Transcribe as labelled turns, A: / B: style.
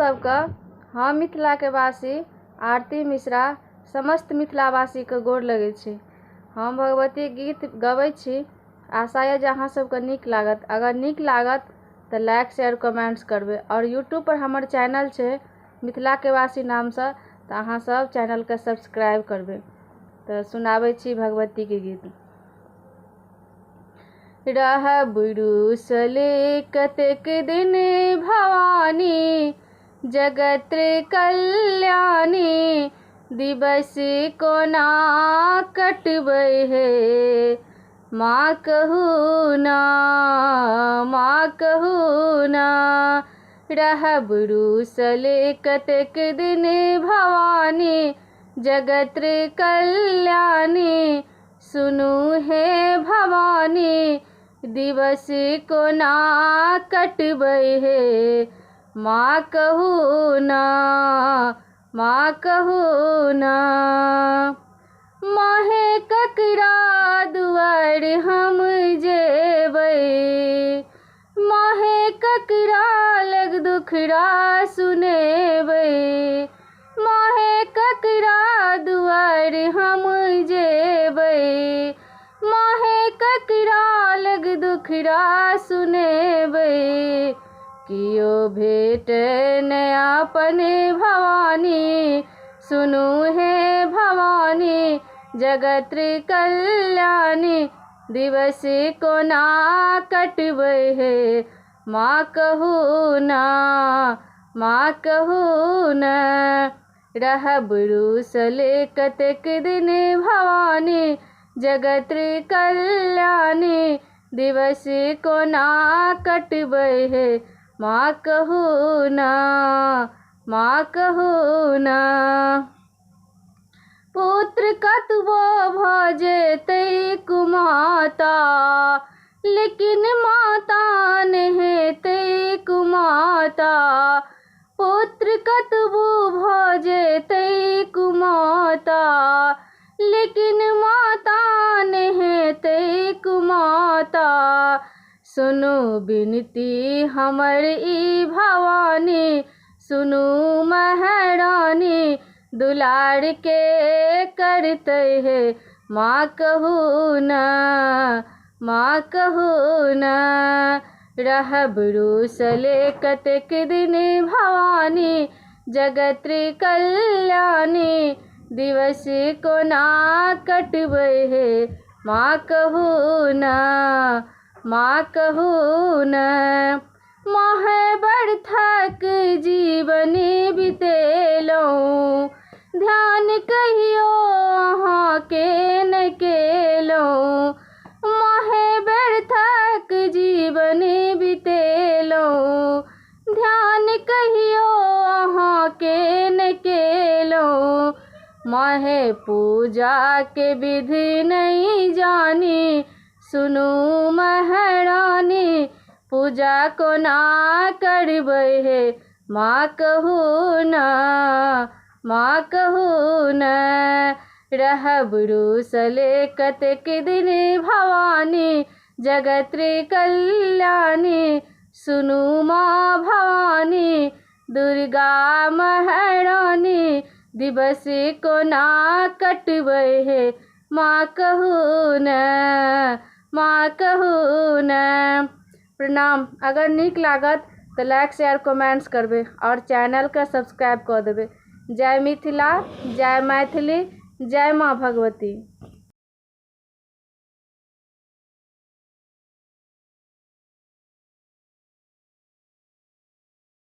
A: सबके हम मिथिला के वासी आरती मिश्रा समस्त मिथिलावासी के गोर लगै छी। हम भगवती गीत गबै छी। आशा है जे अहाँ सबके नीक लागत। अगर नीक लागत तो लाइक शेयर कमेंट्स करबे। और यूट्यूब पर हमर चैनल छै मिथिला के वासी नाम से, तो अहाँ सब चैनल के सब्सक्राइब करबे। तो सुनाबै छी भगवती के गीत। रहब रुसले कतेक दिन भवानी, जगत कल्याणी, दिवस कोना कटबै हे, माँ कहू ना, माँ कहू ना। रहब रुसले कतेक दिन भवानी, जगत कल्याणी, सुनू हे भवानी, दिवस कोना कटबै हे, माँ कहू ना, माँ कहू ना। माहे ककरा दुआर हम जेबै, माहे ककरा लग दुखड़ा सुनेबै, माहे ककरा दुआर हम जेबै, माहे ककरा लग दुखड़ा सुनेबै। कियो भेट नै अपन भवानी, सुनू हे भवानी, जगत कल्याणी, दिवस कोना कटबै हे, माँ कहू ना, माँ कहू ना। रहब रुसले कतेक दिन भवानी, जगत कल्याणी, दिवस कोना कटबै हे, माँ कहू ना, माँ कहू ना। पुत्र कतबो भऽ जेतै कुमाता, लेकिन माता नहि हेतै कुमाता। पुत्र कतबो भऽ जेतै कुमाता, लेकिन माता नहि हेतै कुमाता। सुनू बिनती हमर ई भवानी, सुनू महारानी, दुलार के करतै हे, माँ कहू ना, माँ कहू ना। रहब रुसले कतेक दिन भवानी, जगत कल्याणी, दिवस कोना कटबै हे, माँ कहू ना, माँ कहू ना। माहे बरथक जीवन बितेलहुँ, ध्यान कहियो अहाँके न केलहुँ। माहे बरथक जीवन बितेलहुँ, ध्यान कहियो अहाँके न केलहुँ। माहे पूजा के विधि नहीं जानी, सुनू महारानी, पूजा कोना करबै हे, माँ कहू ना, माँ कहू ना। रहब रुसले कतेक दिन भवानी, जगत कल्याणी, सुनू माँ भवानी, दुर्गा महारानी, दिवस कोना कटबै हे, माँ कहू ना, माँ कहू ना। प्रणाम। अगर नीक लागत तो लाइक शेयर कमेंट्स करबे और चैनल का सब्सक्राइब कर देबे। जय मिथिला, जय मैथिली, जय माँ भगवती।